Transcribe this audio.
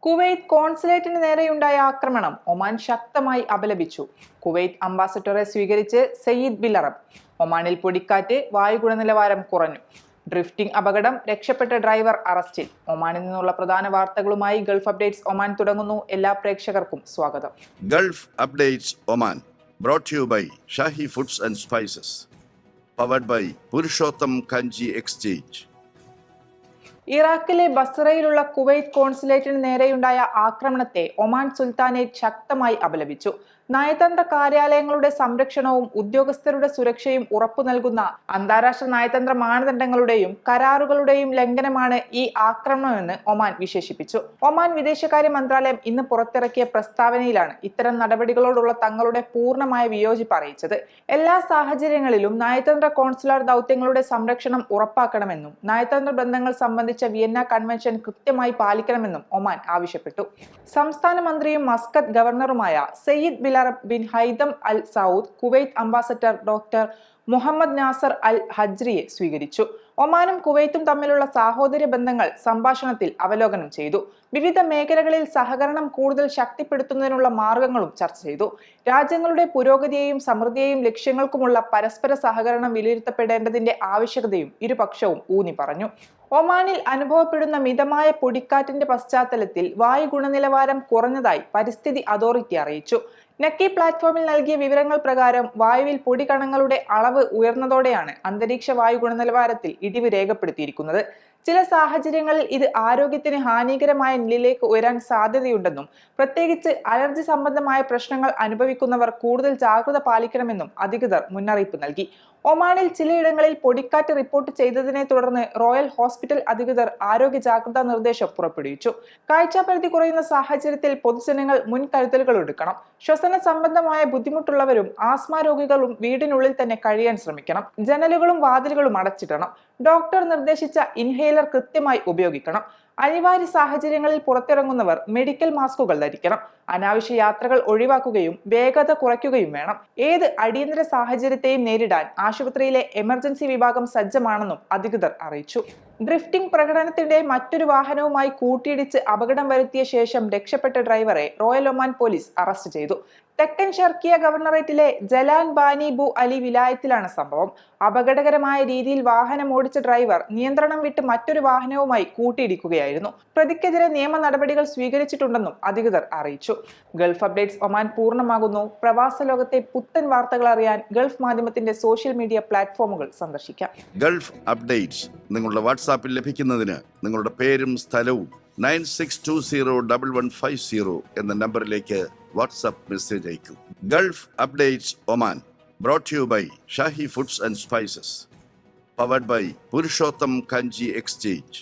Kuwait കോൺസുലേറ്റിന് നേരെയുണ്ടായ ആക്രമണം Oman ശക്തമായി അപലപിച്ചു. കുവൈത്ത് അംബാസഡറെ സ്വീകരിച്ച് സയ്യിദ് ബിൻ അറബ്. ഒമാനിൽ പൊടിക്കാറ്റ്, വായു ഗുണനിലവാരം കുറഞ്ഞു. ഡ്രിഫ്റ്റിംഗ് അപകടം, രക്ഷപ്പെട്ട ഡ്രൈവർ അറസ്റ്റിൽ. ഒമാനിൽ നിന്നുള്ള പ്രധാന വാർത്തകളുമായി ഗൾഫ് അപ്ഡേറ്റ്സ് ഒമാൻ തുടങ്ങുന്നു. എല്ലാ പ്രേക്ഷകർക്കും സ്വാഗതം. Gulf updates Oman brought to you by Shahi foods and spices, powered by Purushottam Kanji exchange. ഇറാഖിലെ ബസ്രയിലുള്ള കുവൈത്ത് കോൺസുലേറ്റിന് നേരെയുണ്ടായ ആക്രമണത്തെ ഒമാൻ സുൽത്താനേറ്റ് ശക്തമായി അപലപിച്ചു. നയതന്ത്ര കാര്യാലയങ്ങളുടെ സംരക്ഷണവും ഉദ്യോഗസ്ഥരുടെ സുരക്ഷയും ഉറപ്പു നൽകുന്ന അന്താരാഷ്ട്ര നയതന്ത്ര മാനദണ്ഡങ്ങളുടെയും കരാറുകളുടെയും ലംഘനമാണ് ഈ ആക്രമണമെന്ന് ഒമാൻ വിശേഷിപ്പിച്ചു. ഒമാൻ വിദേശകാര്യ മന്ത്രാലയം ഇന്ന് പുറത്തിറക്കിയ പ്രസ്താവനയിലാണ് ഇത്തരം നടപടികളോടുള്ള തങ്ങളുടെ പൂർണ്ണമായ വിയോജിപ്പ് അറിയിച്ചത്. എല്ലാ സാഹചര്യങ്ങളിലും നയതന്ത്ര കോൺസുലാർ ദൗത്യങ്ങളുടെ സംരക്ഷണം ഉറപ്പാക്കണമെന്നും നയതന്ത്ര ബന്ധങ്ങൾ സംബന്ധിച്ച വിയന്ന കൺവെൻഷൻ കൃത്യമായി പാലിക്കണമെന്നും ഒമാൻ ആവശ്യപ്പെട്ടു. സംസ്ഥാന മന്ത്രിയും മസ്കത്ത് ഗവർണറുമായ Sayyid bin Arab bin Haitham Al Saud Kuwait ambassador doctor Mohammed Nasser Al ഹജ്രിയെ സ്വീകരിച്ചു. ഒമാനും കുവൈത്തും തമ്മിലുള്ള സാഹോദര്യ ബന്ധങ്ങൾ സംഭാഷണത്തിൽ അവലോകനം ചെയ്തു. വിവിധ മേഖലകളിൽ സഹകരണം കൂടുതൽ ശക്തിപ്പെടുത്തുന്നതിനുള്ള മാർഗങ്ങളും ചർച്ച ചെയ്തു. രാജ്യങ്ങളുടെ പുരോഗതിയെയും സമൃദ്ധിയെയും ലക്ഷ്യങ്ങൾക്കുമുള്ള പരസ്പര സഹകരണം വിലയിരുത്തപ്പെടേണ്ടതിന്റെ ആവശ്യകതയും ഇരുപക്ഷവും ഊന്നി പറഞ്ഞു. ഒമാനിൽ അനുഭവപ്പെടുന്ന മിതമായ പൊടിക്കാറ്റിന്റെ പശ്ചാത്തലത്തിൽ വായു ഗുണനിലവാരം കുറഞ്ഞതായി പരിസ്ഥിതി അതോറിറ്റി അറിയിച്ചു. നക്കി പ്ലാറ്റ്ഫോമിൽ നൽകിയ വിവരങ്ങൾ പ്രകാരം വായുവിൽ പൊടികണങ്ങളുടെ അളവ് ഉയർന്നതോടെയാണ് അന്തരീക്ഷ വായു ഗുണനിലവാരത്തിൽ ഇടിവ് രേഖപ്പെടുത്തിയിരിക്കുന്നത്. ചില സാഹചര്യങ്ങളിൽ ഇത് ആരോഗ്യത്തിന് ഹാനികരമായ നിലയിലേക്ക് ഉയരാൻ സാധ്യതയുണ്ടെന്നും പ്രത്യേകിച്ച് അലർജി സംബന്ധമായ പ്രശ്നങ്ങൾ അനുഭവിക്കുന്നവർ കൂടുതൽ ജാഗ്രത പാലിക്കണമെന്നും അധികൃതർ മുന്നറിയിപ്പ് നൽകി. ഒമാനിൽ ചിലയിടങ്ങളിൽ പൊടിക്കാറ്റ് റിപ്പോർട്ട് ചെയ്തതിനെ തുടർന്ന് റോയൽ ഹോസ്പിറ്റൽ അധികൃതർ ആരോഗ്യ ജാഗ്രതാ നിർദ്ദേശം പുറപ്പെടുവിച്ചു. കാഴ്ചാപരിധി കുറയുന്ന സാഹചര്യത്തിൽ പൊതുജനങ്ങൾ മുൻകരുതലുകൾ എടുക്കണം. ശ്വസന സംബന്ധമായ ബുദ്ധിമുട്ടുള്ളവരും ആസ്മ രോഗികളും വീടിനുള്ളിൽ തന്നെ കഴിയാൻ ശ്രമിക്കണം. ജനലുകളും വാതിലുകളും അടച്ചിടണം. ഡോക്ടർ നിർദ്ദേശിച്ച ഇൻഹേലർ കൃത്യമായി ഉപയോഗിക്കണം. അനിവാര്യ സാഹചര്യങ്ങളിൽ പുറത്തിറങ്ങുന്നവർ മെഡിക്കൽ മാസ്കുകൾ ധരിക്കണം. അനാവശ്യ യാത്രകൾ ഒഴിവാക്കുകയും വേഗത കുറയ്ക്കുകയും വേണം. ഏത് അടിയന്തര സാഹചര്യത്തെയും നേരിടാൻ ആശുപത്രിയിലെ എമർജൻസി വിഭാഗം സജ്ജമാണെന്നും അധികൃതർ അറിയിച്ചു. ഡ്രിഫ്റ്റിംഗ് പ്രകടനത്തിനിടെ മറ്റൊരു വാഹനവുമായി കൂട്ടിയിടിച്ച് അപകടം വരുത്തിയ ശേഷം രക്ഷപ്പെട്ട ഡ്രൈവറെ റോയൽ ഒമാൻ പോലീസ് അറസ്റ്റ് ചെയ്തു. തെക്കൻ ഷർക്കിയ ഗവർണറേറ്റിലെ ജലാൻ ബാനി ബു അലി വിലായത്തിലാണ് സംഭവം. അപകടകരമായ രീതിയിൽ വാഹനം ഓടിച്ച ഡ്രൈവർ നിയന്ത്രണം വിട്ട് മറ്റൊരു വാഹനവുമായി കൂട്ടിയിടിക്കുകയായിരുന്നു. പ്രതിക്കെതിരെ നിയമ നടപടികൾ സ്വീകരിച്ചിട്ടുണ്ടെന്നും അധികൃതർ അറിയിച്ചു. ഗൾഫ് അപ്ഡേറ്റ്സ് ഒമാൻ പൂർണ്ണമാകുന്നു. പ്രവാസ ലോകത്തെ പുത്തൻ വാർത്തകൾ അറിയാൻ ഗൾഫ് മാധ്യമത്തിന്റെ സോഷ്യൽ മീഡിയ പ്ലാറ്റ്ഫോമുകൾ സന്ദർശിക്കാം. ഗൾഫ് അപ്ഡേറ്റ്സ് നിങ്ങളുടെ വാട്സാപ്പിൽ ലഭിക്കുന്നതിന് നിങ്ങളുടെ പേരും സ്ഥലവും 96201150 എന്ന നമ്പറിലേക്ക് വാട്സാപ്പ് മെസ്സേജ് അയക്കൂ. Gulf updates Oman brought to you by Shahi foods and spices, powered by Purushottam Kanji exchange.